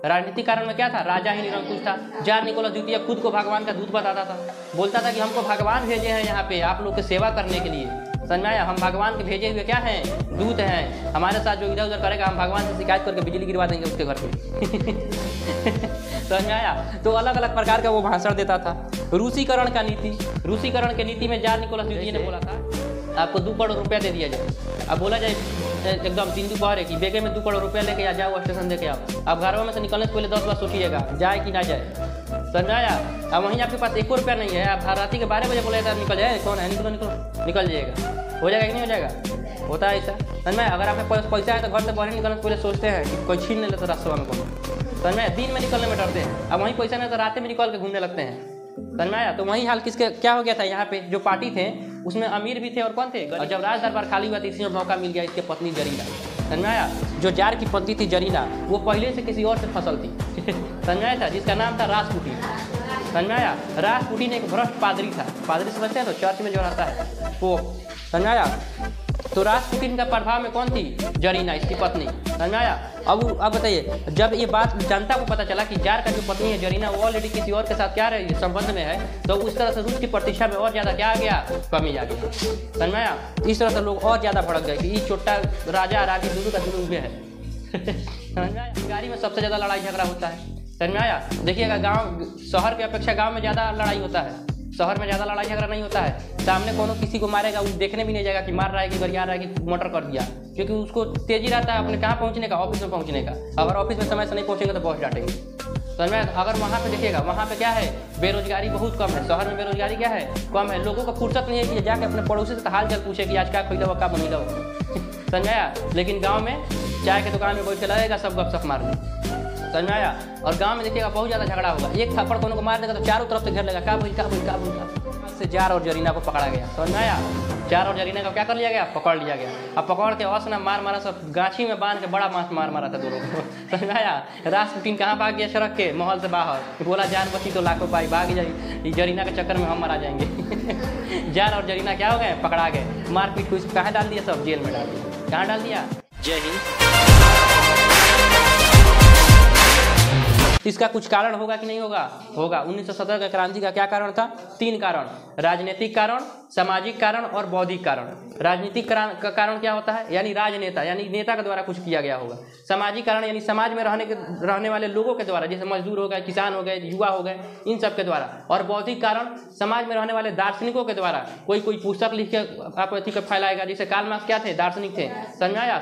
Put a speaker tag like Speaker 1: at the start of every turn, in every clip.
Speaker 1: राजनीतिक कारण में क्या था, राजा ही निरंकुश था। जार निकोलस द्वितीय खुद को भगवान का दूत बताता था, बोलता था कि हमको भगवान भेजे हैं यहाँ पे आप लोग की सेवा करने के लिए। समझ में आया, हम भगवान के भेजे हुए क्या हैं, दूत हैं। हमारे साथ जो इधर उधर करेगा हम भगवान से शिकायत करके बिजली गिरवा देंगे उसके घर पे। समझ में आया। तो अलग अलग प्रकार का वो भाषण देता था। रूसीकरण का नीति, रूसीकरण के नीति में जार निकोलस द्वितीय ने बोला था आपको 2 करोड़ रुपया दे दिया जाए। अब बोला जाए एकदम दिन दोपहर है कि बेगे में 2 करोड़ रुपया लेके आ जाओ स्टेशन देके आओ। अब घरों में से निकलने से पहले 10 बार सोचिएगा जाए कि ना जाए। समझ में आया। अब वहीं आपके पास 1 रुपया नहीं है, आप रात के 12 बजे बोले निकल जाए, कौन है निकलो निकलो, निकल जाइएगा। हो जाएगा कि नहीं हो जाएगा, होता है ऐसा। समझ में। अगर आपके पास पैसा है तो घर से बाहर निकलने से पहले सोचते हैं कि कोई छीन नहीं लेता रास्ते में कौन। समझ में। दिन में निकलने में डरते हैं, अब वहीं पैसा नहीं तो रात में निकल के घूमने लगते हैं। समझ में आया। तो वहीं हाल किसके क्या हो गया था, यहाँ पे जो पार्टी थे उसमें अमीर भी थे और कौन थे, और जब राज दरबार खाली हुआ तो इसी में मौका मिल गया इसके पत्नी जरीना। समझ में आया। जो जार की पत्नी थी जरीना वो पहले से किसी और से फसल थी। समझ में आया था, जिसका नाम था रासपुटीन। समझ में आया। रासपुटीन एक भ्रष्ट पादरी था, पादरी समझते हैं तो चर्च में जो रहता है वो। समझ में आया। तो रासपुटीन का प्रभाव में कौन थी, जरीना इसकी पत्नी। समझ में आया। अब बताइए, जब ये बात जनता को पता चला कि जार का जो पत्नी है जरीना वो ऑलरेडी किसी और के साथ क्या रही संबंध में है, तो उस तरह से रूस की प्रतिष्ठा में और ज़्यादा क्या आ गया, कमी आ गई। समझ में आया। इस तरह से लोग और ज़्यादा भड़क गए कि ये छोटा राजा राजी दोनों का दोनों में है। समझ में आया। अधिकारी में सबसे ज़्यादा लड़ाई झगड़ा होता है। समझ में आया। देखिएगा गाँव शहर की अपेक्षा गाँव में ज़्यादा लड़ाई होता है, शहर में ज़्यादा लड़ाई झगड़ा नहीं होता है। सामने कोनो किसी को मारेगा वो देखने भी नहीं जाएगा कि मार रहा है कि गरिया रहा है कि मर्डर कर दिया, क्योंकि उसको तेजी रहता है अपने कहाँ पहुँचने का, ऑफिस में पहुँचने का। अगर ऑफिस में समय से नहीं पहुँचेंगे तो बॉस डांटेंगे। समझ में। अगर वहाँ पे देखिएगा वहाँ पे क्या है, बेरोजगारी बहुत कम है। शहर में बेरोजगारी क्या है, कम है। लोगों को फुर्सत नहीं है कि जाके अपने पड़ोसी से हाल चाल पूछे कि आज क्या खरीदा हुआ, क्या बनी लो। समझ में आया। लेकिन गाँव में चाय की दुकान में बैठ के लगेगा सब गपशप मारने। समझ में आया। और गांव में देखिएगा बहुत ज़्यादा झगड़ा होगा, एक थप्पड़ कोनो को मार देगा तो चारों तरफ से घेर लेगा, का भूल से जार और जरीना को पकड़ा गया। समझ में आया। जार और जरीना को क्या कर लिया गया, पकड़ लिया गया। अब पकड़ के असना मार मारा, सब गाछी में बांध के बड़ा मांस मार मारा था दोनों को। समझ में आया। रासपुटीन कहाँ भाग गया, सड़क के महल से बाहर, बोला जान बची तो लाखों पाई, भाग जाए जरीना के चक्कर में हम मारा जाएंगे। जार और जरीना क्या हो गए, पकड़ा गए। मारपीट को इसको कहाँ डाल दिया, सब जेल में डाल दिया। कहाँ डाल दिया, जय हिंद। इसका कुछ कारण होगा कि नहीं होगा, होगा। 1917 का क्रांति का क्या कारण था, 3 कारण, राजनीतिक कारण, सामाजिक कारण और बौद्धिक कारण। राजनीतिक का कारण क्या होता है, यानी राजनेता, यानी नेता के द्वारा कुछ किया गया होगा। सामाजिक कारण यानी समाज में रहने वाले लोगों के द्वारा, जैसे मजदूर हो गए, किसान हो गए, युवा हो गए, इन सब के द्वारा। और बौद्धिक कारण समाज में रहने वाले दार्शनिकों के द्वारा। कोई पुस्तक लिख के आप अथी को फैलाएगा, जैसे कार्ल मार्क्स क्या थे, दार्शनिक थे। समझ में आया।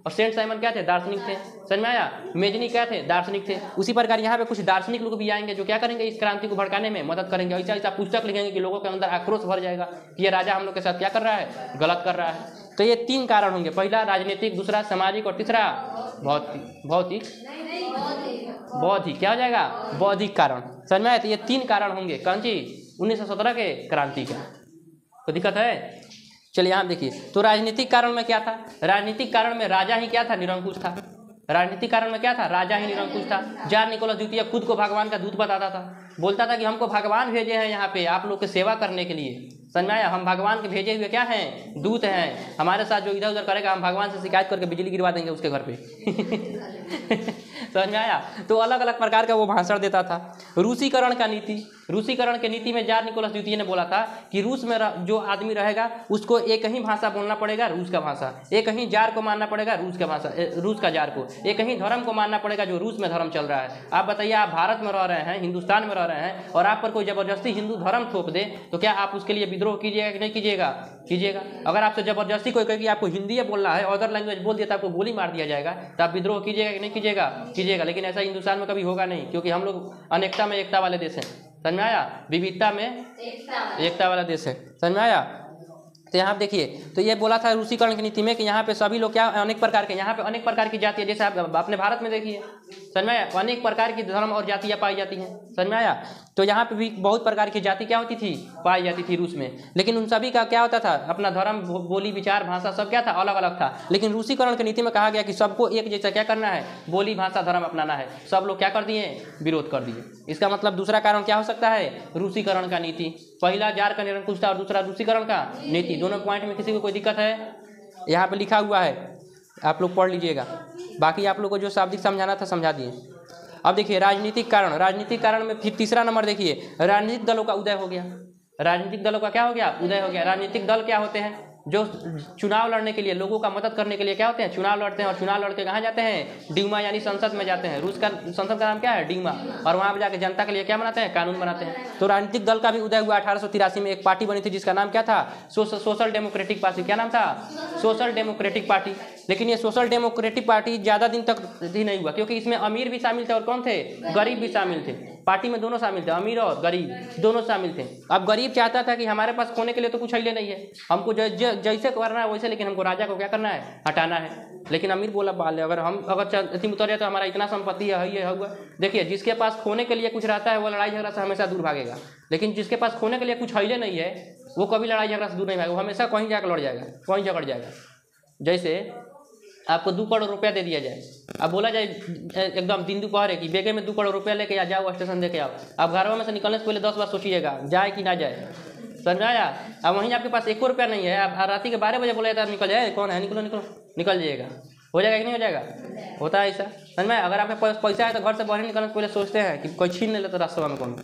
Speaker 1: सेंट साइमन क्या थे, दार्शनिक थे। समझ में आया। मेजनी क्या थे, दार्शनिक थे। उसी प्रकार यहाँ पे कुछ दार्शनिक लोग भी आएंगे जो क्या करेंगे, इस क्रांति को भड़काने में मदद करेंगे। ऐसा ऐसा पुस्तक लिखेंगे कि लोगों के अंदर आक्रोश भर जाएगा कि ये राजा हम लोग के साथ क्या कर रहा है, गलत कर रहा है। तो ये 3 कारण होंगे, पहला राजनीतिक, दूसरा सामाजिक और तीसरा भौतिक क्या हो जाएगा, बौद्धिक कारण। समझ में आया। तो ये 3 कारण होंगे कौन सी, 1917 के क्रांति के। तो दिक्कत है। चलिए यहाँ देखिए, तो राजनीतिक कारण में क्या था, राजनीतिक कारण में राजा ही क्या था, निरंकुश था। राजनीतिक कारण में क्या था, राजा ही निरंकुश था। जार निकोलस द्वितीय खुद को भगवान का दूत बताता था, बोलता था कि हमको भगवान भेजे हैं यहाँ पे आप लोग की सेवा करने के लिए। समझ में आया। हम भगवान के भेजे हुए क्या हैं, दूत हैं। हमारे साथ जो इधर उधर करेगा हम भगवान से शिकायत करके बिजली गिरवा देंगे उसके घर पे। समझ में आया। तो अलग अलग प्रकार का वो भाषण देता था। रूसीकरण का नीति, रूसीकरण के नीति में जार निकोलस द्वितीय ने बोला था कि रूस में जो आदमी रहेगा उसको एक ही भाषा बोलना पड़ेगा, रूस का भाषा। एक ही जार को मानना पड़ेगा, रूस का भाषा, रूस का जार को। एक ही धर्म को मानना पड़ेगा जो रूस में धर्म चल रहा है। आप बताइए, आप भारत में रह रहे हैं, हिंदुस्तान में रह रहे हैं, और आप पर कोई जबरदस्ती हिंदू धर्म थोप दे तो क्या आप उसके लिए विद्रोह कीजिएगा कि नहीं कीजिएगा, कीजिएगा। अगर आपसे जबरदस्ती कोई कहे कि आपको हिंदी बोलना है, अदर लैंग्वेज बोल दिया तो आपको गोली मार दिया जाएगा, तो आप विद्रोह कीजिएगा कि नहीं कीजिएगा, कीजिएगा। लेकिन ऐसा हिंदुस्तान में कभी होगा नहीं, क्योंकि हम लोग अनेकता में एकता वाले देश हैं। समझ में आया। विविधता में एकता वाला देश है। समझ में आया। तो यहाँ पे देखिए, तो ये बोला था रूसीकरण की नीति में कि यहाँ पे सभी लोग क्या अनेक प्रकार के, यहाँ पे अनेक प्रकार की जाति है। जैसे आप अपने भारत में देखिए, समझ में आया, अनेक प्रकार की धर्म और जातियाँ पाई जाती हैं। समझ में आया। तो यहाँ पे भी बहुत प्रकार की जाति क्या होती थी, पाई जाती थी रूस में। लेकिन उन सभी का क्या होता था, अपना धर्म, बोली, विचार, भाषा सब क्या था, अलग अलग था। लेकिन रूसीकरण की नीति में कहा गया कि सबको एक जैसा क्या करना है, बोली, भाषा, धर्म अपनाना है। सब लोग क्या कर दिए, विरोध कर दिए। इसका मतलब दूसरा कारण क्या हो सकता है, रूसीकरण का नीति। पहला जार का निरंकुश था और दूसरा रूसीकरण का नीति। दोनों पॉइंट में किसी को कोई दिक्कत है, यहाँ पे लिखा हुआ है, आप लोग पढ़ लीजिएगा। बाकी आप लोग को जो शाब्दिक समझाना था समझा दिए। अब देखिए राजनीतिक कारण में फिर तीसरा नंबर देखिए, राजनीतिक दलों का उदय हो गया। राजनीतिक दलों का क्या हो गया? उदय हो गया। राजनीतिक दल क्या होते हैं? जो चुनाव लड़ने के लिए, लोगों का मदद करने के लिए क्या होते हैं? चुनाव लड़ते हैं। और चुनाव लड़ के कहाँ जाते हैं? डीमा यानी संसद में जाते हैं। रूस का संसद का नाम क्या है? डीमा। और वहाँ पर जाकर जनता के लिए क्या बनाते हैं? कानून बनाते हैं। तो राजनीतिक दल का भी उदय हुआ। 1883 में एक पार्टी बनी थी जिसका नाम क्या था? Social democratic party. क्या नाम था? Social democratic party. लेकिन ये सोशल डेमोक्रेटिक पार्टी ज़्यादा दिन तक ही नहीं हुआ, क्योंकि इसमें अमीर भी शामिल थे और कौन थे? गरीब भी शामिल थे। पार्टी में दोनों शामिल थे, अमीर और गरीब दोनों शामिल थे। अब गरीब चाहता था कि हमारे पास खोने के लिए तो कुछ हिले नहीं है, हमको जैसे करना है वैसे, लेकिन हमको राजा को क्या करना है? हटाना है। लेकिन अमीर बोला बाल, अगर अति उतर जाए तो हमारा इतना संपत्ति है, ये हुआ। देखिए, जिसके पास खोने के लिए कुछ रहता है वो लड़ाई झगड़ा से हमेशा दूर भागेगा, लेकिन जिसके पास खोने के लिए कुछ हिले नहीं है वो कभी लड़ाई झगड़ा से दूर नहीं भागेगा, वो हमेशा कहीं जाकर लड़ जाएगा, कहीं झगड़ जाएगा। जैसे आपको 2 करोड़ रुपया दे दिया जाए, अब बोला जाए एकदम दिन दोपहर है कि बेगे में 2 करोड़ रुपया लेके आ जाओ, स्टेशन दे के आओ। आप घर में से निकलने से पहले 10 बार सोचिएगा जाए कि ना जाए, समझ आया? अब वहीं आपके पास 1 रुपया नहीं है, आप रात के 12 बजे बोले निकल जाए, कौन है? निकलो निकलो, निकल जाइएगा। हो जाएगा कि नहीं हो जाएगा? होता है ऐसा, समझ में? अगर आपके पास पैसा है तो घर से बाहर निकलने से पहले सोचते हैं कि कोई छीन नहीं लेता रास्ते में कौन,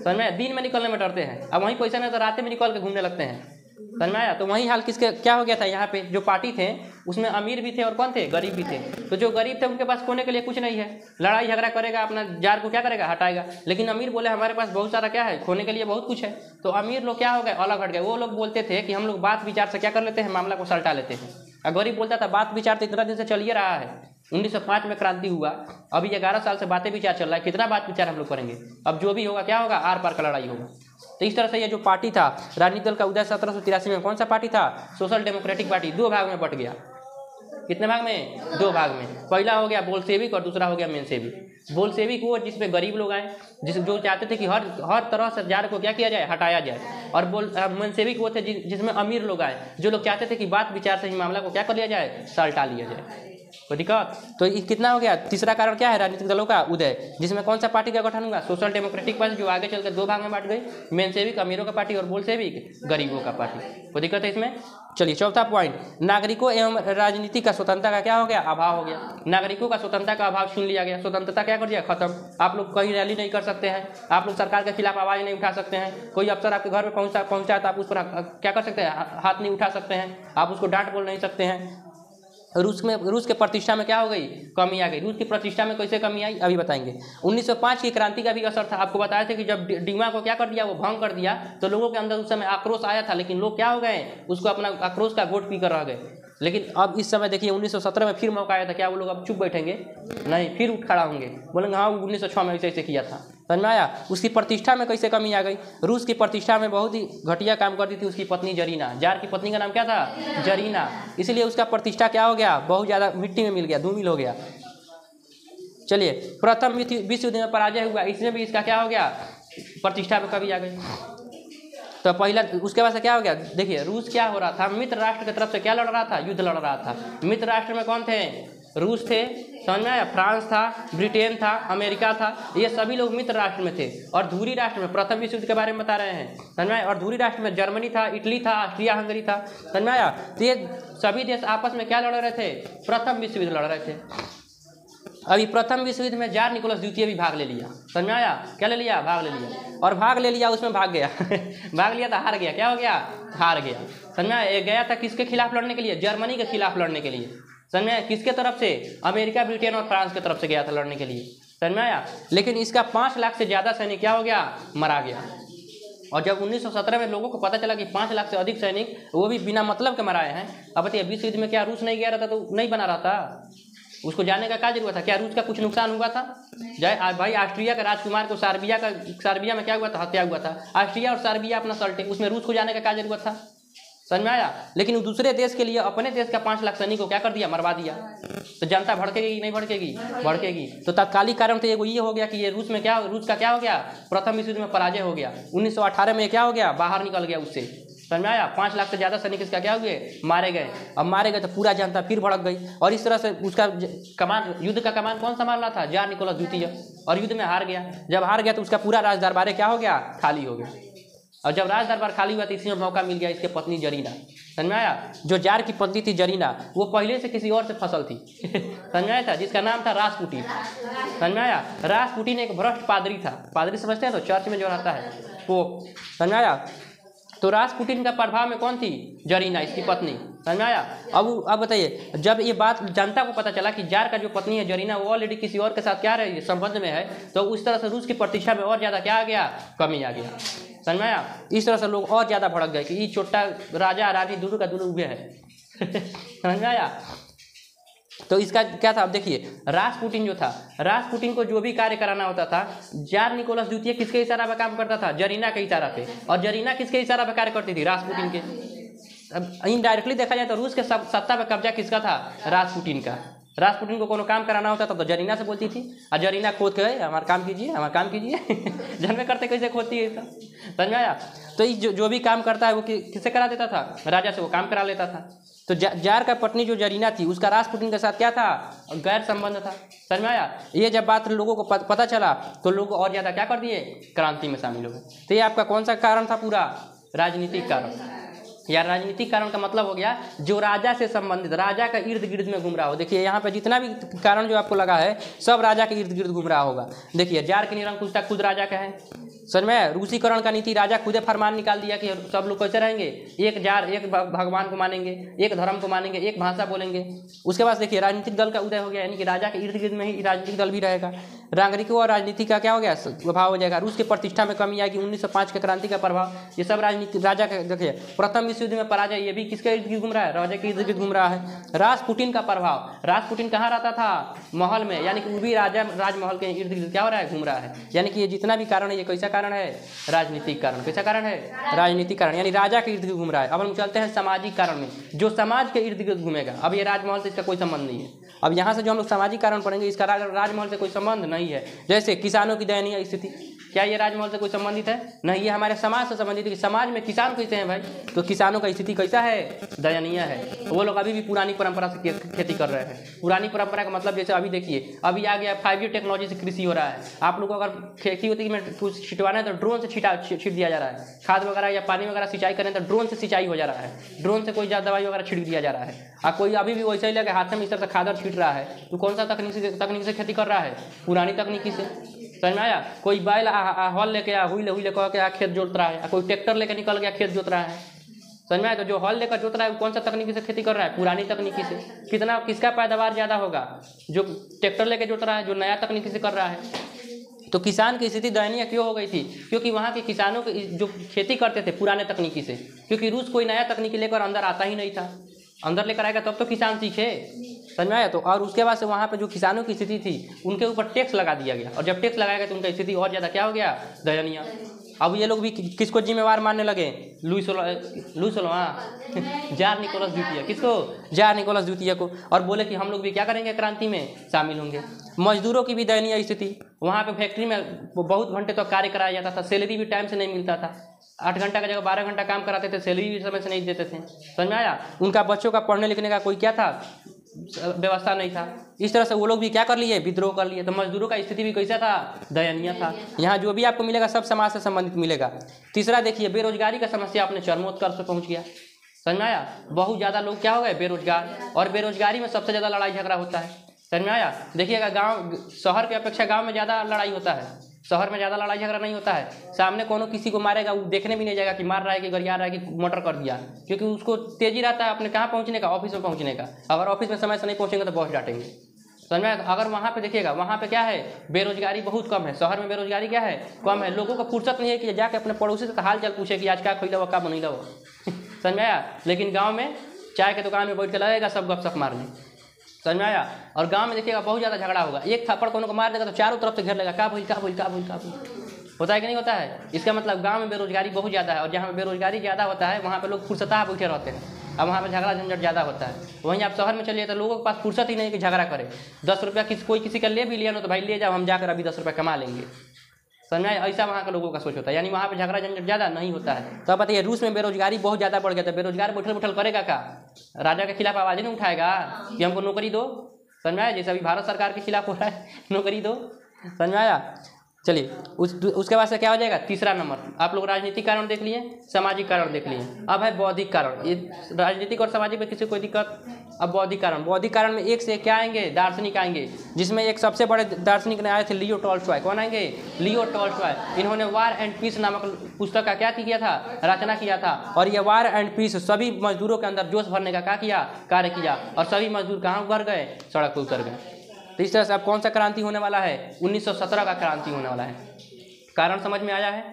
Speaker 1: समझ में? दिन में निकलने में डरते हैं। अब वहीं पैसा नहीं तो रात में निकल के घूमने लगते हैं, समझ में आया? तो वही हाल किसके क्या हो गया था? यहाँ पे जो पार्टी थे उसमें अमीर भी थे और कौन थे? गरीब भी थे। तो जो गरीब थे उनके पास खोने के लिए कुछ नहीं है, लड़ाई झगड़ा करेगा, अपना जार को क्या करेगा? हटाएगा। लेकिन अमीर बोले हमारे पास बहुत सारा क्या है? खोने के लिए बहुत कुछ है। तो अमीर लोग क्या हो गए? अलग हट गए। वो लोग बोलते थे कि हम लोग बात विचार से क्या कर लेते हैं? मामला को सलटा लेते हैं। और गरीब बोलता था बात विचार तो इतना दिन से चल ही रहा है, 1905 में क्रांति हुआ, अभी 11 साल से बातें विचार चल रहा है, कितना बात विचार हम लोग करेंगे? अब जो भी होगा क्या होगा? आर पार का लड़ाई होगा। तो इस तरह से ये जो पार्टी था, राजनीतिक दल का उदय 1783 में, कौन सा पार्टी था? Social democratic party. 2 भाग में बट गया। कितने भाग में? 2 भाग में। पहला हो गया बोल्शेविक और दूसरा हो गया मेंशेविक। बोल्शेविक वो जिसमें गरीब लोग आए, जो चाहते थे कि हर तरह से जार को क्या किया जाए? हटाया जाए। और मेंशेविक वो थे जिसमें अमीर लोग आए, जो लोग चाहते थे कि बात विचार से ही मामला को क्या कर लिया जाए? सलटा लिया जाए। तो दिक्कत तो कितना हो गया? तीसरा कारण क्या है? राजनीतिक दलों का उदय, जिसमें कौन सा पार्टी का गठन हुआ? सोशल डेमोक्रेटिक पार्टी, जो आगे चलकर 2 भाग में बांट गई, मेंशेविक अमीरों का पार्टी और बोल्शेविक गरीबों का पार्टी। तो दिक्कत है इसमें। चलिए चौथा पॉइंट, नागरिकों एवं राजनीति का स्वतंत्रता का क्या हो गया? अभाव हो गया। नागरिकों का स्वतंत्रता का अभाव छीन लिया गया। स्वतंत्रता क्या कर दिया? खत्म। आप लोग कहीं रैली नहीं कर सकते हैं, आप लोग सरकार के खिलाफ आवाज नहीं उठा सकते हैं, कोई अफसर आपके घर में पहुंचा तो आप उस पर क्या कर सकते हैं? हाथ नहीं उठा सकते हैं, आप उसको डांट बोल नहीं सकते हैं। रूस के प्रतिष्ठा में क्या हो गई? कमी आ गई। रूस की प्रतिष्ठा में कैसे कमी आई? अभी बताएंगे। 1905 की क्रांति का भी असर था। आपको बताया था कि जब डीमा को क्या कर दिया? वो भंग कर दिया, तो लोगों के अंदर उस समय आक्रोश आया था, लेकिन लोग क्या हो गए? उसको अपना आक्रोश का घोट पी कर रह गए। लेकिन अब इस समय देखिए 1917 में फिर मौका आया था, क्या वो लोग अब चुप बैठेंगे? नहीं, फिर उठ खड़ा होंगे, बोलेंगे हाँ 1906 में ऐसे किया था। समझ में आया? उसकी प्रतिष्ठा में कैसे कमी आ गई? रूस की प्रतिष्ठा में बहुत ही घटिया काम करती थी उसकी पत्नी जरीना। जार की पत्नी का नाम क्या था? जरीना। इसलिए उसका प्रतिष्ठा क्या हो गया? बहुत ज़्यादा मिट्टी में मिल गया, धूमिल हो गया। चलिए, प्रथम विश्व युद्ध में पराजय हुआ, इसमें भी इसका क्या हो गया? प्रतिष्ठा में कमी आ गई। तो पहला, उसके बाद से क्या हो गया? देखिए रूस क्या हो रहा था? मित्र राष्ट्र की तरफ से क्या लड़ रहा था? युद्ध लड़ रहा था। मित्र राष्ट्र में कौन थे? रूस थे, समझ में आया? फ्रांस था, ब्रिटेन था, अमेरिका था, ये सभी लोग मित्र राष्ट्र में थे। और धुरी राष्ट्र में, प्रथम विश्व युद्ध के बारे में बता रहे हैं, समझ में आया? और धुरी राष्ट्र में जर्मनी था, इटली था, ऑस्ट्रिया हंगरी था, समझ में आया? तो ये सभी देश आपस में क्या लड़ रहे थे? प्रथम विश्व युद्ध लड़ रहे थे। अभी प्रथम विश्व युद्ध में जार निकोलस द्वितीय भी भाग ले लिया, समझ में आया? क्या ले लिया? भाग ले लिया। और भाग ले लिया, उसमें भाग गया भाग लिया था, हार गया। क्या हो गया? हार गया। समझ में आया? गया था किसके खिलाफ लड़ने के लिए? जर्मनी के खिलाफ लड़ने के लिए। समझ में आया? किसके तरफ से? अमेरिका, ब्रिटेन और फ्रांस की तरफ से गया था लड़ने के लिए, समझ में आया? लेकिन इसका 5 लाख से ज़्यादा सैनिक क्या हो गया? मारा गया। और जब 1917 में लोगों को पता चला कि 5 लाख से अधिक सैनिक वो भी बिना मतलब के मराए हैं, अब बताइए विश्व युद्ध में क्या रूस नहीं गया रहता तो नहीं बना रहा था? उसको जाने का क्या जरूरत था? क्या रूस का कुछ नुकसान हुआ था? भाई ऑस्ट्रिया का राजकुमार को सर्बिया में क्या हुआ था? हत्या हुआ था। ऑस्ट्रिया और सर्बिया अपना सल्टे, उसमें रूस को जाने का क्या जरूरत था? समझ में आया? लेकिन दूसरे देश के लिए अपने देश का 5 लाख सैनिक को क्या कर दिया? मरवा दिया। तो जनता भड़केगी नहीं भड़केगी? भड़केगी। तो तत्कालिक कारण तो ये हो गया कि ये रूस का क्या हो गया? प्रथम विश्व युद्ध में पराजय हो गया। 1918 में क्या हो गया? बाहर निकल गया उससे। समझ में आया? 5 लाख से ज़्यादा सैनिक इसका क्या हुए? मारे गए। अब मारे गए तो पूरा जनता फिर भड़क गई, और इस तरह से उसका कमान, युद्ध का कमान कौन संभाल रहा था? जार निकोलस द्वितीय। और युद्ध में हार गया। जब हार गया तो उसका पूरा राज दरबार क्या हो गया? खाली हो गया। और जब राज दरबार खाली हुआ तो इसी में मौका मिल गया इसके पत्नी जरीना, समझ में आया। जो जार की पत्नी थी जरीना, वो पहले से किसी और से फसल थी समझ में आया था, जिसका नाम था रासपुटीन, समझ में आया। रासपुटीन एक भ्रष्ट पादरी था, पादरी समझते हैं तो चर्च में जो रहता है वो, समझ में आया। तो रासपुटीन का प्रभाव में कौन थी? जरीना, इसकी पत्नी, समझ में आया। अब बताइए, जब ये बात जनता को पता चला कि जार का जो पत्नी है जरीना वो ऑलरेडी किसी और के साथ क्या रही संबंध में है, तो उस तरह से रूस की प्रतिष्ठा में और ज़्यादा क्या आ गया? कमी आ गया, समझ में आया। इस तरह से लोग और ज़्यादा भड़क गए कि ये छोटा राजा रानी दोनों का दोनों उगे है समझ में आया। तो इसका क्या था? अब देखिए, रासपुटीन जो था, रासपुटीन को जो भी कार्य कराना होता था, जार निकोलस द्वितीय किसके इशारा पर काम करता था? जरीना के इशारा पे। और जरीना किसके इशारा पर कार्य करती थी? रासपुटीन के। अब इनडायरेक्टली देखा जाए तो रूस के सत्ता पर कब्जा किसका था? रासपुटीन का। रासपुटीन को कोनो काम कराना होता था तो जरीना से बोलती थी, और जरीना खोद के हमारा काम कीजिए, हमारा काम कीजिए जन्मे करते कैसे खोदती है इसका, समझ में आया। तो इस जो भी काम करता है वो किससे करा देता था? राजा से वो काम करा लेता था। तो जार का पत्नी जो जरीना थी उसका रासपुटीन के साथ क्या था? गैर संबंध था, समझ में आया। ये जब बात लोगों को पता चला तो लोग और ज़्यादा क्या कर दिए? क्रांति में शामिल हो गए। तो ये आपका कौन सा कारण था? पूरा राजनीतिक कारण। या राजनीतिक कारण का मतलब हो गया जो राजा से संबंधित, राजा का इर्द गिर्द में घूम रहा हो। देखिए यहाँ पे जितना भी कारण जो आपको लगा है सब राजा के इर्द गिर्द घूम रहा होगा। देखिए, जार की निरंकुशता खुद राजा का है, समझ में। रूसीकरण का नीति, राजा खुदे फरमान निकाल दिया कि सब लोग कैसे रहेंगे? एक जार, एक भगवान को मानेंगे, एक धर्म को मानेंगे, एक भाषा बोलेंगे। उसके बाद देखिए राजनीतिक दल का उदय हो गया, यानी कि राजा के इर्द गिर्द में ही राजनीतिक दल भी रहेगा। नागरिकों और राजनीति का क्या हो गया? प्रभाव हो जाएगा। रूस की प्रतिष्ठा में कमी आएगी। 1905 के क्रांति का प्रभाव, ये सब राजनीति राजा का। देखिए, प्रथम विश्व युद्ध में पराजय, ये भी किसके इर्द गिर्द घूम रहा है? राजा के इर्द गिर्द घूम रहा है। रासपुटीन का प्रभाव, रासपुटीन कहाँ रहता था? महल में, यानी कि वो भी राजा राजमहल के इर्द गिर्द क्या हो रहा है? घूम रहा है। यानी कि ये जितना भी कारण है ये कैसा कारण है? राजनीतिक कारण। कैसा कारण है? राजनीतिक कारण, यानी राजा के इर्द गिर्द घूम रहा है। अब हम चलते हैं सामाजिक कारण में, जो समाज के इर्द गिर्द घूमेगा। अब ये राजमहल से इसका कोई संबंध नहीं है। अब यहाँ से जो हम लोग सामाजिक कारण पढ़ेंगे इसका राजमहल से कोई संबंध नहीं है। जैसे किसानों की दयनीय स्थिति, क्या ये राजमहल से कोई संबंधित है? नहीं, ये हमारे समाज से संबंधित है कि समाज में किसान कैसे हैं भाई, तो किसानों का स्थिति कैसा है? दयनीय है। वो लोग अभी भी पुरानी परंपरा से खेती कर रहे हैं। पुरानी परंपरा का मतलब जैसे अभी देखिए, अभी आ गया 5G टेक्नोलॉजी से कृषि हो रहा है। आप लोगों को अगर खेती होती है कि कुछ छिटवाना है तो ड्रोन से छिट दिया जा रहा है। खाद वगैरह या पानी वगैरह सिंचाई करें तो ड्रोन से सिंचाई हो जा रहा है। ड्रोन से कोई ज़्यादा दवाई वगैरह छिड़क दिया जा रहा है। और कोई अभी भी वैसे ही लगे हाथ में इस तरह से खाद छीट रहा है, तो कौन सा तकनीक से खेती कर रहा है? पुरानी तकनीकी से, समझ में आया। कोई बैल हल लेके हुई कह के खेत जोत रहा है, कोई ट्रैक्टर लेके निकल गया खेत जोत रहा है, समझ में आया। तो जो हल लेकर जोत रहा है वो कौन सा तकनीकी से खेती कर रहा है? पुरानी तकनीकी से। किसका पैदावार ज़्यादा होगा? जो ट्रैक्टर लेके जोत रहा है, जो नया तकनीकी से कर रहा है। तो किसान की स्थिति दयनीय क्यों हो गई थी? क्योंकि वहाँ के किसानों के जो खेती करते थे पुराने तकनीकी से, क्योंकि रूस कोई नया तकनीकी लेकर अंदर आता ही नहीं था। अंदर लेकर आएगा तब तो किसान सीखे, समझ में आया। तो और उसके बाद से वहाँ पे जो किसानों की स्थिति थी उनके ऊपर टैक्स लगा दिया गया, और जब टैक्स लगाएगा तो उनका स्थिति और ज़्यादा क्या हो गया? दयनीय। अब ये लोग भी किसको जिम्मेवार मानने लगे? लुई 16वां जार निकोलस द्वितीय। किसको? जार निकोलस द्वितीय को। और बोले कि हम लोग भी क्या करेंगे? क्रांति में शामिल होंगे। मजदूरों की भी दयनीय स्थिति, वहाँ पे फैक्ट्री में बहुत घंटे तक कार्य कराया जाता था, सैलरी भी टाइम से नहीं मिलता था। 8 घंटा का जगह 12 घंटा काम कराते थे, सैलरी भी समय से नहीं देते थे, समझ में आया। उनका बच्चों का पढ़ने लिखने का कोई क्या था? व्यवस्था नहीं था। इस तरह से वो लोग भी क्या कर लिए? विद्रोह कर लिए। तो मजदूरों का स्थिति भी कैसा था? दयनीय था। यहाँ जो भी आपको मिलेगा सब समाज से संबंधित मिलेगा। तीसरा देखिए, बेरोजगारी का समस्या अपने चरमोत्कर्ष पे पहुँच गया, समझ में आया। बहुत ज़्यादा लोग क्या हो गए? बेरोजगार। और बेरोजगारी में सबसे ज़्यादा लड़ाई झगड़ा होता है, समझ में आया। देखिएगा, गाँव शहर की अपेक्षा गाँव में ज़्यादा लड़ाई होता है। शहर में ज़्यादा लड़ाई झगड़ा नहीं होता है। सामने कोनो किसी को मारेगा वो देखने भी नहीं जाएगा कि मार रहा है कि गरिया रहा है कि मर्डर कर दिया, क्योंकि उसको तेजी रहता है अपने कहाँ पहुँचने का? ऑफिस में पहुँचने का। अगर ऑफिस में समय से नहीं पहुँचेंगे तो बॉस डांटेंगे, समझ में। अगर वहाँ पे देखिएगा, वहाँ पे क्या है? बेरोजगारी बहुत कम है। शहर में बेरोजगारी क्या है? कम है। लोगों को फुर्सत नहीं है कि जाके अपने पड़ोसी से हाल चाल पूछे कि आज क्या खिला हुआ, क्या बनैला हुआ समझ में आया। लेकिन गाँव में चाय के दुकान में बैठ के लगेगा सब गपशप मारने, समझ में आया। और गांव में देखिएगा बहुत ज़्यादा झगड़ा होगा। एक थप्पड़ कोनो को मार देगा तो चारों तरफ से घेर लेगा, क्या बोल होता है कि नहीं होता है। इसका मतलब गांव में बेरोजगारी बहुत ज़्यादा है। और जहाँ पे बेरोजगारी ज़्यादा होता है वहाँ पे लोग फुर्सता बैठे रहते हैं, अब वहाँ पे झगड़ा झंझट ज़्यादा होता है। वहीं आप शहर में चलिए तो लोगों के पास फुर्सत ही नहीं कि झगड़ा करे। 10 रुपया कोई किसी का ले भी लिया ना तो भाई ले जाओ, हम जाकर अभी 10 रुपया कमा लेंगे, समझ में। ऐसा वहाँ के लोगों का सोच होता है, यानी वहाँ पे झगड़ा झंझट ज़्यादा नहीं होता है। तो अब बताइए, रूस में बेरोजगारी बहुत ज़्यादा बढ़ गया था। बेरोजगार बैठल करेगा क्या? राजा के खिलाफ आवाज़ नहीं उठाएगा कि हमको नौकरी दो, समझ में आया। जैसे अभी भारत सरकार के खिलाफ हो रहा है, नौकरी दो, समझ में आया। चलिए उसके बाद से क्या हो जाएगा, तीसरा नंबर। आप लोग राजनीतिक कारण देख लिए, सामाजिक कारण देख लिए, अब है बौद्धिक कारण। ये राजनीतिक और सामाजिक में किसी को कोई दिक्कत। अब बौद्धिक कारण, बौद्धिक कारण में एक से क्या आएंगे, दार्शनिक आएंगे, जिसमें एक सबसे बड़े दार्शनिक ने आए थे लियो टॉल्स्टॉय। कौन आएंगे, लियो टॉल्स्टॉय। इन्होंने वार एंड पीस नामक पुस्तक का क्या किया था, रचना किया था। और ये वार एंड पीस सभी मजदूरों के अंदर जोश भरने का क्या किया, कार्य किया। और सभी मजदूर कहाँ उतर गए, सड़क पर उतर गए। तो इस तरह से अब कौन सा क्रांति होने वाला है, 1917 का क्रांति होने वाला है। कारण समझ में आया है।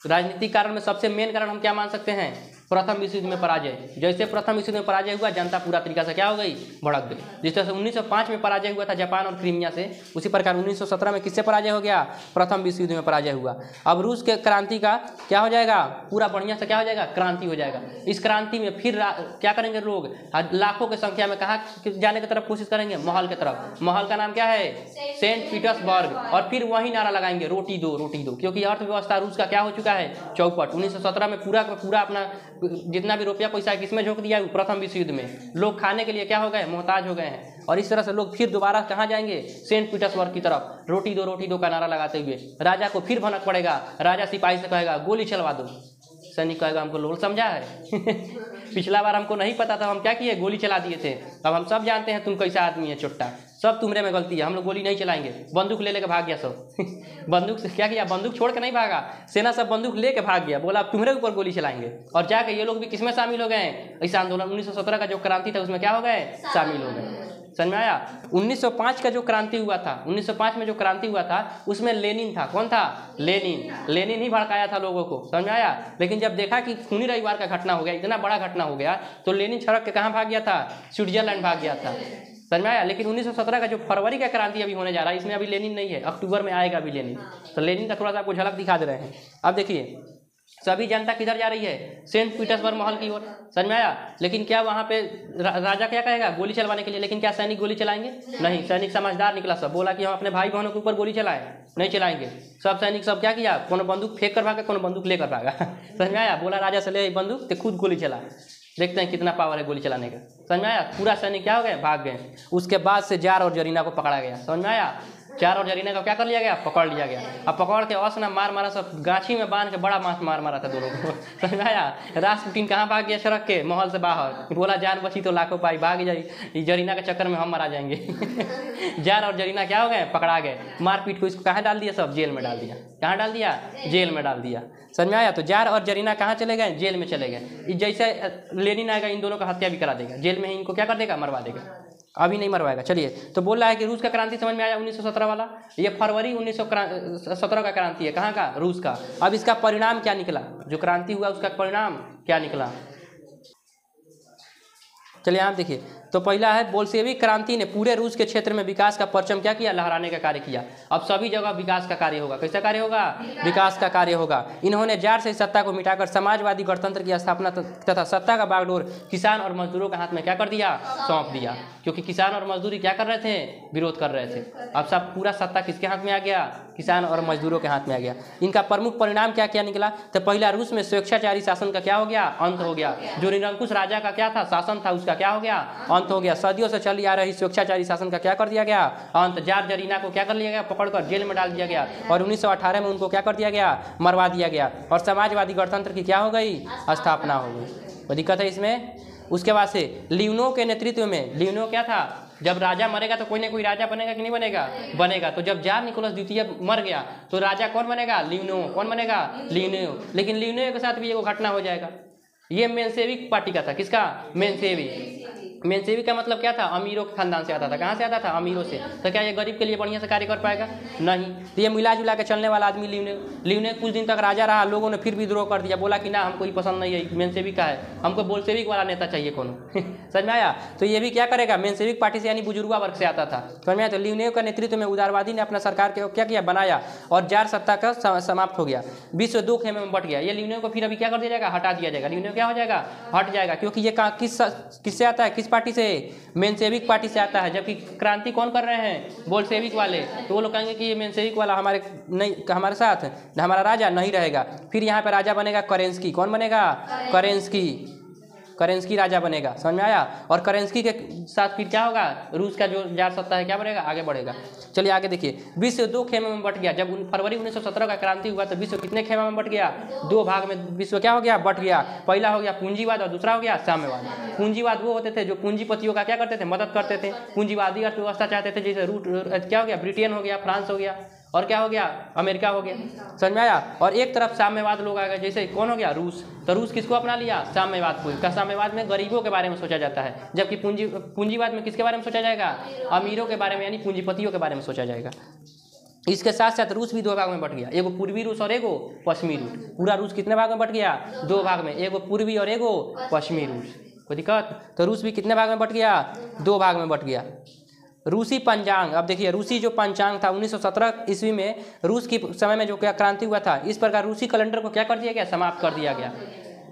Speaker 1: राजनीतिक कारण में सबसे मेन कारण हम क्या मान सकते हैं, प्रथम विश्व युद्ध में पराजय। जैसे प्रथम विश्व युद्ध में पराजय हुआ, जनता पूरा तरीका से क्या हो गई, भड़क गई। जिस तरह से 1905 में पराजय हुआ था जापान और क्रीमिया से, उसी प्रकार 1917 में किससे पराजय हो गया, प्रथम विश्व युद्ध में पराजय हुआ। अब रूस के क्रांति का क्या हो जाएगा, पूरा बढ़िया से क्या हो जाएगा, क्रांति हो जाएगा। इस क्रांति में फिर क्या करेंगे लोग, लाखों की संख्या में कहाँ जाने की तरफ कोशिश करेंगे, महल की तरफ। महल का नाम क्या है, सेंट पीटर्सबर्ग। और फिर वही नारा लगाएंगे, रोटी दो रोटी दो, क्योंकि अर्थव्यवस्था रूस का क्या हो चुका है, चौपट। 1917 में पूरा का पूरा अपना जितना भी रुपया पैसा है किसमें झोंक दिया, प्रथम विश्व युद्ध में। लोग खाने के लिए क्या हो गए, मोहताज हो गए हैं। और इस तरह से लोग फिर दोबारा कहाँ जाएंगे, सेंट पीटर्सबर्ग की तरफ, रोटी दो का नारा लगाते हुए। राजा को फिर भनक पड़ेगा, राजा सिपाही से कहेगा गोली चलवा दो। सैनिक कहेगा हमको लोल समझा है पिछला बार हमको नहीं पता था, हम क्या किए, गोली चला दिए थे। अब हम सब जानते हैं तुम कैसा आदमी है चुट्टा, सब तुम्हारे में गलती है, हम लोग गोली नहीं चलाएंगे। बंदूक ले लेकर भाग गया सब बंदूक से क्या किया, बंदूक छोड़ के नहीं भागा, सेना सब बंदूक लेके भाग गया, बोला अब तुम्हारे ऊपर गोली चलाएंगे। और जाके ये लोग भी किसमें शामिल हो गए हैं, इस आंदोलन 1917 का जो क्रांति था उसमें क्या हो गए, शामिल हो गए। समझ में आया। 1905 का जो क्रांति हुआ था, 1905 में जो क्रांति हुआ था उसमें लेनिन था। कौन था, लेनिन ही भड़काया था लोगों को। समझ में आया। लेकिन जब देखा कि खूनी रविवार का घटना हो गया, इतना बड़ा घटना हो गया, तो लेनिन सड़क के कहाँ भाग गया था, स्विट्जरलैंड भाग गया था। समझ में आया। लेकिन 1917 का जो फरवरी का क्रांति अभी होने जा रहा है, इसमें अभी लेनिन नहीं है, अक्टूबर में आएगा अभी लेनिन। तो लेनिन का थोड़ा सा आपको झलक दिखा दे रहे हैं। अब देखिए सभी जनता किधर जा रही है, सेंट पीटर्सबर्ग महल की ओर। समझ में आया। लेकिन क्या वहाँ पे राजा क्या कहेगा, गोली चलवाने के लिए। लेकिन क्या सैनिक गोली चलाएंगे, नहीं। सैनिक समझदार निकला, सब बोला कि हम अपने भाई बहनों के ऊपर गोली चलाएं, नहीं चलाएंगे। सब सैनिक सब क्या किया, कोनो बंदूक फेंक कर भागा, कोनो बंदूक लेकर भागा समझ में आया। बोला राजा से ले बंदूक, तो खुद गोली चला, देखते हैं कितना पावर है गोली चलाने का। समझ में आया। पूरा सैनिक क्या हो गए, भाग गए। उसके बाद से जार और जरीना को पकड़ा गया। समझ में आया। जार और जरीना को क्या कर लिया गया, पकड़ लिया गया। अब पकड़ के असना मार मारा, सब गाछी में बांध के बड़ा मार मारा था दोनों को। समझ में आया। रास्पुटिन कहाँ भाग गया, सड़क के महल से बाहर, बोला जान बची तो लाखों पाई, भाग जाई, जरीना के चक्कर में हम मारा जाएंगे जार और जरीना क्या हो गए, पकड़ा गए। मारपीट को इसको कहाँ डाल दिया, सब जेल में डाल दिया। कहाँ डाल दिया, जेल में डाल दिया। समझ में आया। तो जार और जरीना कहाँ चले गए, जेल में चले गए। जैसे लेनिन आएगा इन दोनों का हत्या भी करा देगा, जेल में ही इनको क्या कर देगा, मरवा देगा। अभी नहीं मरवाएगा। चलिए, तो बोल रहा है कि रूस का क्रांति समझ में आया 1917 वाला। ये फरवरी 1917 का क्रांति है, कहाँ का, रूस का। अब इसका परिणाम क्या निकला, जो क्रांति हुआ उसका परिणाम क्या निकला। चलिए आप देखिए। तो पहला है बोल्शेविक क्रांति ने पूरे रूस के क्षेत्र में विकास का परचम क्या किया, लहराने का कार्य किया। अब सभी जगह विकास का कार्य होगा। कैसा कार्य होगा, विकास का कार्य होगा। इन्होंने जार से सत्ता को मिटाकर समाजवादी गणतंत्र की स्थापना तथा सत्ता का बागडोर किसान और मजदूरों के हाथ में क्या कर दिया, सौंप दिया। क्योंकि किसान और मजदूरी क्या कर रहे थे, विरोध कर रहे थे। अब सब पूरा सत्ता किसके हाथ में आ गया, किसान और मजदूरों के हाथ में आ गया। इनका प्रमुख परिणाम क्या क्या निकला। तो पहला, रूस में स्वेच्छाचारी शासन का क्या हो गया, अंत हो गया। जो निरंकुश राजा का क्या था, शासन था, उसका क्या हो गया, अंत हो गया। सदियों से चली आ रही स्वेच्छाचारी शासन का क्या कर दिया गया, अंत। जार जरीना को क्या कर लिया गया, पकड़कर जेल में डाल दिया गया। और 1918 में उनको क्या कर दिया गया, मरवा दिया गया। और समाजवादी गणतंत्र की क्या हो गई, स्थापना हो गई। कोई दिक्कत है इसमें। उसके बाद से लियोनो के नेतृत्व में, लियोनो क्या था, जब राजा मरेगा तो कोई ना कोई राजा बनेगा कि नहीं बनेगा, बनेगा। तो जब जार निकोलस द्वितीय मर गया तो राजा कौन बनेगा, लियोनो। कौन बनेगा, लियोनो। लेकिन लियोनो के साथ भी एगो घटना हो जाएगा। ये मेंशेविक पार्टी का था, किसका, मेंशेविक। मेंशेविक का मतलब क्या था, अमीरों के खानदान से आता था। कहाँ से आता था, अमीरों से। तो क्या ये गरीब के लिए बढ़िया से कार्य कर पाएगा, नहीं। तो ये मिला जुला के चलने वाला आदमी लियोनो कुछ दिन तक राजा रहा। लोगों ने फिर विद्रोह कर दिया, बोला कि ना हमको ये पसंद नहीं है, मेंशेविक का है, हमको बोल्शेविक वाला नेता चाहिए कोनो समझ में आया। तो ये भी क्या करेगा, मेंशेविक पार्टी से, यानी बुजुर्गा वर्ग से आता था। समझ में आया। तो लियोनो के नेतृत्व में उदारवादी ने अपना सरकार के क्या किया, बनाया। और जार सत्ता का समाप्त हो गया। विश्व दो खेमे में बट गया। ये लियोनो को फिर अभी क्या कर दिया जाएगा, हटा दिया जाएगा। लियोनो क्या हो जाएगा, हट जाएगा। क्योंकि ये किससे आता है, किस पार्टी से, मेंशेविक पार्टी से आता है। जबकि क्रांति कौन कर रहे हैं, बोल्शेविक वाले। तो वो लोग कहेंगे कि ये मेंशेविक वाला हमारे साथ हमारा राजा नहीं रहेगा। फिर यहाँ पे राजा बनेगा करेंस्की। कौन बनेगा, करेंस्की राजा बनेगा, समझ में आया। और करेंस्की के साथ फिर क्या होगा, रूस का जो जार सत्ता है क्या बनेगा, आगे बढ़ेगा। चलिए आगे देखिए, विश्व 2 खेमे में बट गया। जब फरवरी 1917 का क्रांति हुआ तो विश्व कितने खेमे में बट गया, 2 भाग में विश्व क्या हो गया, बट गया। पहला हो गया पूंजीवाद और दूसरा हो गया साम्यवाद। पूंजीवाद वो होते थे जो पूंजीपतियों का क्या करते थे, मदद करते थे, पूंजीवादी अर्थव्यवस्था चाहते थे, जैसे क्या हो गया, ब्रिटेन हो गया, फ्रांस हो गया, और क्या हो गया, अमेरिका हो गया, समझ में आया। और एक तरफ साम्यवाद लोग आ गए, जैसे कौन हो गया, रूस। तो रूस किसको अपना लिया, साम्यवाद को। का साम्यवाद में गरीबों के बारे में सोचा जाता है, जबकि पूंजीवाद में किसके बारे में सोचा जाएगा, अमीरों के बारे में, यानी पूंजीपतियों के बारे में सोचा जाएगा। इसके साथ साथ रूस भी 2 भाग में बट गया, एगो पूर्वी रूस और एगो पश्चिमी रूस। पूरा रूस कितने भाग में बट गया, 2 भाग में, एगो पूर्वी और एगो पश्चिमी रूस। कोई दिक्कत, तो रूस भी कितने भाग में बट गया, 2 भाग में बट गया। रूसी पंचांग, अब देखिए रूसी जो पंचांग था 1917 ईस्वी में रूस की समय में जो क्या क्रांति हुआ था, इस प्रकार रूसी कैलेंडर को क्या कर दिया गया, समाप्त कर दिया गया।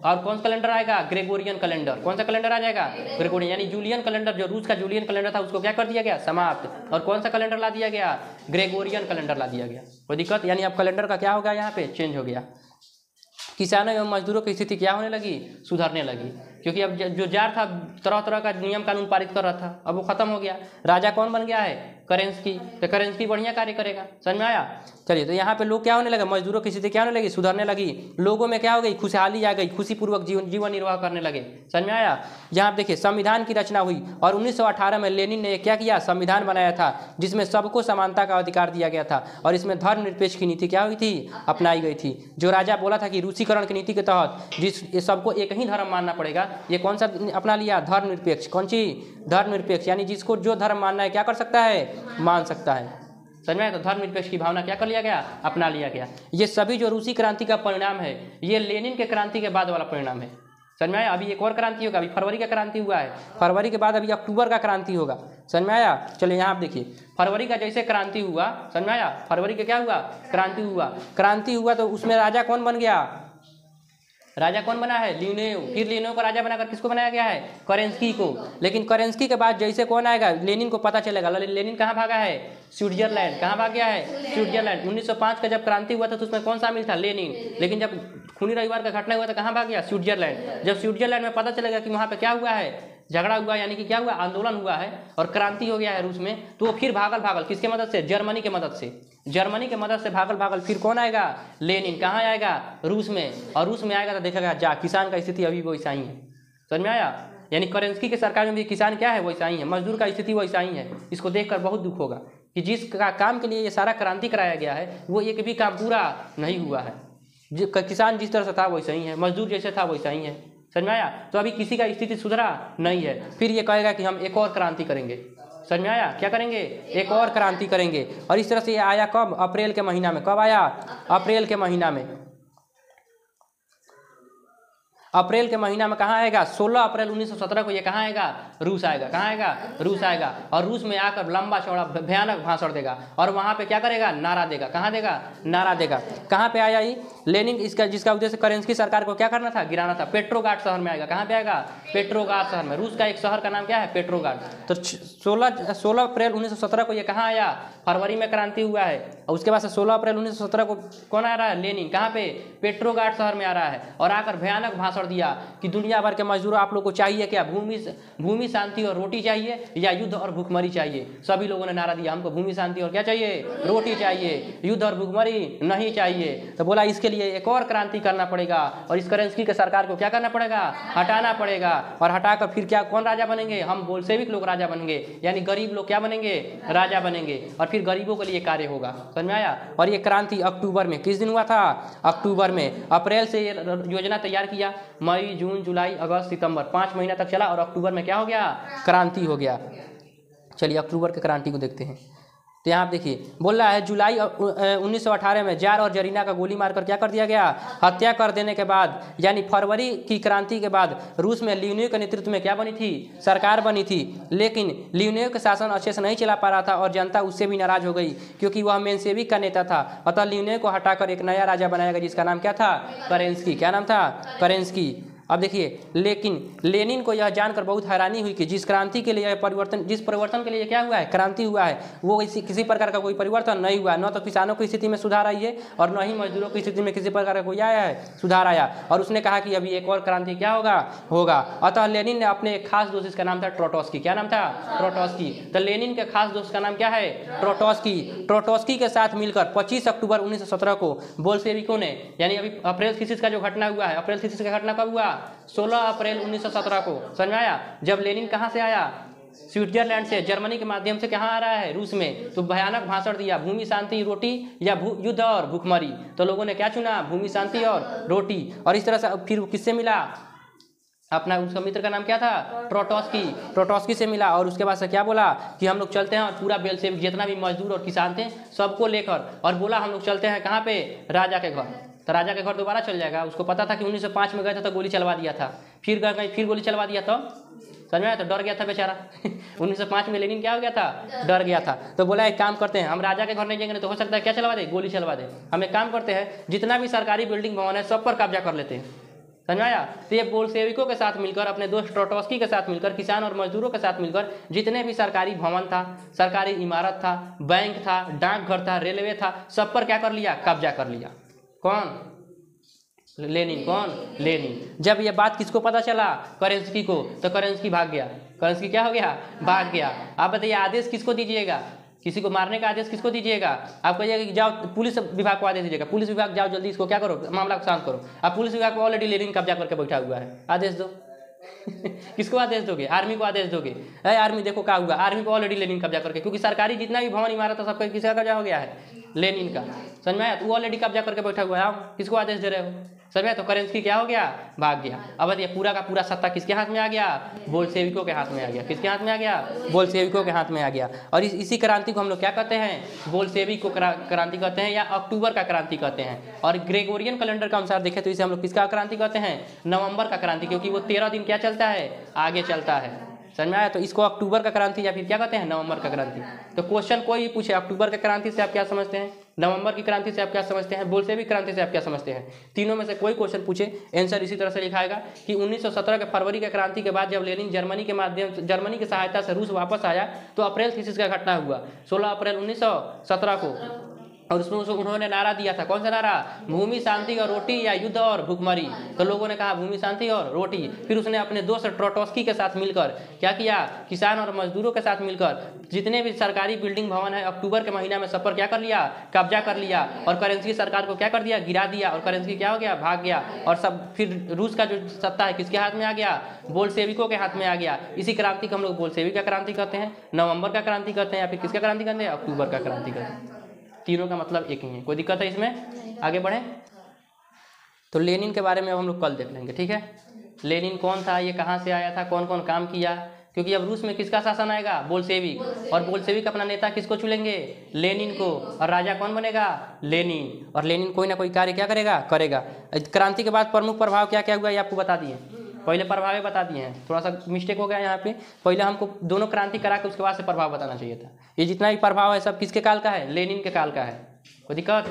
Speaker 1: और कौन सा कैलेंडर आएगा, ग्रेगोरियन कैलेंडर। कौन सा कैलेंडर आ जाएगा, ग्रेगोरियन, यानी जूलियन कैलेंडर, जो रूस का जूलियन कैलेंडर था उसको क्या कर दिया गया, समाप्त। और कौन सा कैलेंडर ला दिया गया, ग्रेगोरियन कैलेंडर ला दिया गया। कोई दिक्कत, यानी अब कैलेंडर का क्या हो गया, यहाँ पे चेंज हो गया। किसानों एवं मजदूरों की स्थिति क्या होने लगी, सुधरने लगी, क्योंकि अब जो जार था तरह तरह का नियम कानून पारित कर रहा था, अब वो खत्म हो गया। राजा कौन बन गया है, करेंस्की। तो करेंस्की बढ़िया कार्य करेगा, समझ में आया। चलिए, तो यहाँ पे लोग क्या होने लगे, मजदूरों की स्थिति क्या होने लगी, सुधरने लगी। लोगों में क्या हो गई, खुशहाली आ गई, खुशीपूर्वक जीवन निर्वाह करने लगे, समझ में आया। यहाँ देखिए संविधान की रचना हुई और 1918 में लेनिन ने क्या किया, संविधान बनाया था जिसमें सबको समानता का अधिकार दिया गया था। और इसमें धर्मनिरपेक्ष की नीति क्या हुई थी, अपनाई गई थी। जो राजा बोला था कि रूसीकरण की नीति के तहत सबको एक ही धर्म मानना पड़ेगा, ये कौन सा अपना लिया, धर्मनिरपेक्ष। कौन सी, धर्मनिरपेक्ष, यानी जिसको जो धर्म मानना है क्या कर सकता है, मान सकता है, समझ में आया। तो धर्मनिरपेक्ष की भावना क्या कर लिया गया, अपना लिया गया। ये सभी जो रूसी क्रांति का परिणाम है, ये लेनिन के क्रांति के बाद वाला परिणाम है, समझ में आया। अभी एक और क्रांति होगा, अभी फरवरी का क्रांति हुआ है, फरवरी के बाद अभी अक्टूबर का क्रांति होगा, समझ में आया। चलिए यहाँ आप देखिए, फरवरी का जैसे क्रांति हुआ, समझ में आया, फरवरी का क्या हुआ, क्रांति हुआ तो उसमें राजा कौन बन गया, राजा कौन बना है, लियोनेव। फिर लियोनेव को राजा बनाकर किसको बनाया गया है, करेंस्की को। लेकिन करेंस्की के बाद जैसे कौन आएगा, लेनिन को पता चलेगा, लेनिन कहाँ भागा है, स्विट्जरलैंड। कहाँ भाग गया है, स्विट्जरलैंड। 1905 का जब क्रांति हुआ था तो उसमें कौन शामिल था, लेनिन। लेकिन जब खूनी रविवार का घटना हुआ था कहाँ भाग गया, स्विट्जरलैंड। जब स्विट्जरलैंड में पता चलेगा कि वहाँ पे क्या हुआ है, झगड़ा हुआ, यानी कि क्या हुआ, आंदोलन हुआ है और क्रांति हो गया है रूस में, तो वो फिर भागल किसके मदद से, जर्मनी के मदद से, भागल फिर कौन आएगा, लेनिन। कहाँ आएगा, रूस में। और रूस में आएगा तो देखेगा जा किसान का स्थिति अभी वैसा ही है, समझ में आया। यानी करेंस्की के सरकार में भी किसान क्या है, वैसा ही है, मजदूर का स्थिति वैसा ही है। इसको देखकर बहुत दुख होगा कि जिस काम के लिए ये सारा क्रांति कराया गया है वो एक भी काम पूरा नहीं हुआ है। किसान जिस तरह से था वैसा ही है, मजदूर जैसे था वैसा ही है, समझ में आया। तो अभी किसी का स्थिति सुधरा नहीं है। फिर ये कहेगा कि हम एक और क्रांति करेंगे, समझ में आया, क्या करेंगे, एक और क्रांति करेंगे। और इस तरह से ये आया कब, अप्रैल के महीना में। कब आया, अप्रैल के महीना में। अप्रैल के महीना में कहाँ आएगा, 16 अप्रैल 1917 को ये कहाँ आएगा, रूस आएगा। कहाँ आएगा, रूस आएगा। और रूस में आकर लंबा चौड़ा भयानक भाषण देगा और वहाँ पे क्या करेगा, नारा देगा। कहाँ देगा, नारा देगा। कहाँ पे आया ये, लेनिन, इसका जिसका उद्देश्य करेंस्की सरकार को क्या करना था, गिराना था। पेट्रोग्राड शहर में आएगा। कहाँ पे आएगा, पेट्रोग्राड शहर में। रूस का एक शहर का नाम क्या है, पेट्रोग्राड। तो 16 अप्रैल 1917 को ये कहाँ आया, फरवरी में क्रांति हुआ है। और उसके बाद से 16 अप्रैल 1917 को कौन आ रहा है, लेनिन। कहाँ पे, पेट्रोग्राड शहर में आ रहा है और आकर भयानक भाषण दिया कि दुनिया भर के मजदूरों आप लोग को चाहिए क्या, भूमि शांति और रोटी चाहिए या युद्ध और भूखमरी चाहिए। सभी लोगों ने नारा दिया हमको भूमि शांति और क्या चाहिए, रोटी चाहिए, युद्ध और भूखमरी नहीं चाहिए। तो बोला इसके लिए एक और क्रांति करना पड़ेगा और इस करेंस्की के सरकार को क्या करना पड़ेगा, हटाना पड़ेगा। और हटाकर फिर क्या, कौन राजा बनेंगे, हम बोल्शेविक लोग राजा बनेंगे, यानी गरीब लोग क्या बनेंगे, राजा बनेंगे। और फिर गरीबों के लिए कार्य होगा, समझ में आया। और ये क्रांति अक्टूबर में, किस दिन हुआ था, अक्टूबर में। अप्रैल से ये योजना तैयार किया, मई, जून, जुलाई, अगस्त, सितंबर 5 महीना तक चला और अक्टूबर में क्या हो गया, क्रांति हो गया। चलिए अक्टूबर के क्रांति को देखते हैं। तो यहाँ आप देखिए, बोल रहा है जुलाई 1918 में जार और जरीना का गोली मारकर क्या कर दिया गया, हत्या कर देने के बाद, यानी फरवरी की क्रांति के बाद रूस में लियोनेव के नेतृत्व में क्या बनी थी, सरकार बनी थी। लेकिन लियोनेव का शासन अच्छे से नहीं चला पा रहा था और जनता उससे भी नाराज हो गई क्योंकि वह मेंशेविक का नेता था। अतः लियोनेव को हटाकर एक नया राजा बनाया गया जिसका नाम क्या था, करेंस्की। क्या नाम था, करेंस्की। अब देखिए, लेकिन लेनिन को यह जानकर बहुत हैरानी हुई कि जिस परिवर्तन के लिए क्या हुआ है, क्रांति हुआ है, वो किसी प्रकार का कोई परिवर्तन नहीं हुआ। न तो किसानों की स्थिति में सुधार आई है और न ही मजदूरों की स्थिति में किसी प्रकार का कोई आया है, सुधार आया। और उसने कहा कि अभी एक और क्रांति क्या होगा। अतः लेनिन ने अपने एक खास दोस्त, जिसका नाम था ट्रोटस्की। क्या नाम था? ट्रोटस्की। तो लेनिन के खास दोस्त का नाम क्या है? ट्रोटस्की के साथ मिलकर 25 अक्टूबर 1917 को बोल्शेविकों ने, यानी अभी अप्रैल थीसिस का जो घटना हुआ है, अप्रैल थीसिस का घटना कब हुआ? 16 अप्रैल 1917 को। समझ में आया? जब लेनिन कहाँ से आया? स्विट्जरलैंड से, जर्मनी के माध्यम से कहाँ आ रहा है? रूस में। तो भयानक भाषण दिया, भूमि शांति रोटी या युद्ध और भूखमरी। तो लोगों ने क्या चुना? भूमि शांति और रोटी। और इस तरह से फिर किससे मिला? अपना उसका मित्र का नाम क्या था? ट्रोटस्की से मिला। और उसके बाद से क्या बोला कि हम लोग चलते हैं और पूरा बेल्शेविक जितना भी मजदूर और किसान थे सबको लेकर, और बोला हम लोग चलते हैं कहाँ पे? राजा के घर। तो राजा के घर दोबारा चल जाएगा। उसको पता था कि 1905 में गए थे तो गोली चलवा दिया था, फिर गए, फिर गोली चलवा दिया। तो समझ में आया? तो डर गया था बेचारा 1905 में लेनिन क्या हो गया था? डर गया था। तो बोला एक काम करते हैं, हम राजा के घर नहीं जाएंगे तो हो सकता है क्या चलवा दे? गोली चलवा दे। हम एक काम करते हैं, जितना भी सरकारी बिल्डिंग भवन है सब पर कब्जा कर लेते हैं। समझ में आया? तो ये बोल्शेविकों के साथ मिलकर, अपने दोस्त ट्रोटस्की के साथ मिलकर, किसान और मजदूरों के साथ मिलकर जितने भी सरकारी भवन था, सरकारी इमारत था, बैंक था, डाकघर था, रेलवे था, सब पर क्या कर लिया? कब्जा कर लिया। कौन? लेनिन। कौन? लेनिन। जब ये बात किसको पता चला? करेंस्की को। तो करेंस्की भाग गया। करेंस्की क्या हो गया? भाग गया। आप बताइए आदेश किसको दीजिएगा? किसी को मारने का आदेश किसको दीजिएगा? आप कहिएगा कि जाओ पुलिस विभाग को आदेश दीजिएगा, पुलिस विभाग जाओ जल्दी इसको क्या करो, मामला को शांत करो। अब पुलिस विभाग को ऑलरेडी लेनिन कब्जा करके बैठा हुआ है, आदेश दो। किसको आदेश दोगे? आर्मी को आदेश दोगे? अरे आर्मी देखो क्या हुआ, आर्मी को ऑलरेडी लेनिन कब्जा करके, क्योंकि सरकारी जितना भी भवन इमारत है सबका किसका कब्जा हो गया है? लेनिन का। समझ में आया? तो वो ऑलरेडी कब्जा करके बैठा हुआ है, आप किसको आदेश दे रहे हो? समझ में? तो करेंस्की क्या हो गया? भाग गया। अब ये पूरा का पूरा सत्ता किसके हाथ में आ गया? बोल्शेविकों के हाथ में आ गया। किसके हाथ में आ गया? बोल्शेविकों के हाथ में आ गया। और इसी क्रांति को हम लोग क्या कहते हैं? बोल्शेविक को क्रांति कहते हैं, या अक्टूबर का क्रांति कहते हैं। और ग्रेगोरियन कैलेंडर के अनुसार देखें तो इसे हम लोग किसका क्रांति कहते हैं? नवंबर का क्रांति, क्योंकि वो 13 दिन क्या चलता है? आगे चलता है। समझ में आया? तो इसको अक्टूबर का क्रांति या फिर क्या कहते हैं? नवंबर का क्रांति। तो क्वेश्चन कोई भी पूछे, अक्टूबर का क्रांति से आप क्या समझते हैं? नवंबर की क्रांति से आप क्या समझते हैं? बोल्शेविक क्रांति से आप क्या समझते हैं? तीनों में से कोई क्वेश्चन पूछे, आंसर इसी तरह से लिखाएगा कि 1917 के फरवरी के क्रांति के बाद जब लेनिन जर्मनी की सहायता से रूस वापस आया तो अप्रैल थीसिस का घटना हुआ 16 अप्रैल 1917 को। और उसमें उन्होंने नारा दिया था, कौन सा नारा? भूमि शांति और रोटी या युद्ध और भूखमरी। तो लोगों ने कहा भूमि शांति और रोटी। फिर उसने अपने दोस्त ट्रोटस्की के साथ मिलकर क्या किया? किसान और मजदूरों के साथ मिलकर जितने भी सरकारी बिल्डिंग भवन है अक्टूबर के महीना में सब पर क्या कर लिया? कब्जा कर लिया। और करेंस्की सरकार को क्या कर दिया? गिरा दिया। और करेंस्की क्या हो गया? भाग गया। और सब फिर रूस का जो सत्ता है किसके हाथ में आ गया? बोल्शेविकों के हाथ में आ गया। इसी क्रांति को हम लोग बोल्शेविक का क्रांति कहते हैं, नवंबर का क्रांति कहते हैं, या फिर किसका क्रांति कहते हैं? अक्टूबर का क्रांति कहते हैं। तीनों का मतलब एक ही है। कोई दिक्कत है इसमें? आगे बढ़े तो लेनिन के बारे में हम लोग कल देख लेंगे, ठीक है? लेनिन कौन था, ये कहाँ से आया था, कौन कौन काम किया, क्योंकि अब रूस में किसका शासन आएगा? बोल्शेविक। और बोल्शेविक अपना नेता किसको चुनेंगे? लेनिन को। और राजा कौन बनेगा? लेनिन। और लेनिन कोई ना कोई कार्य क्या करेगा? क्रांति के बाद प्रमुख प्रभाव क्या क्या हुआ ये आपको बता दिए, पहले प्रभाव बता दिए हैं। थोड़ा सा मिस्टेक हो गया यहाँ पे, पहले हमको दोनों क्रांति करा के उसके बाद से प्रभाव बताना चाहिए था। ये जितना भी प्रभाव है सब किसके काल का है? लेनिन के काल का है। कोई दिक्कत?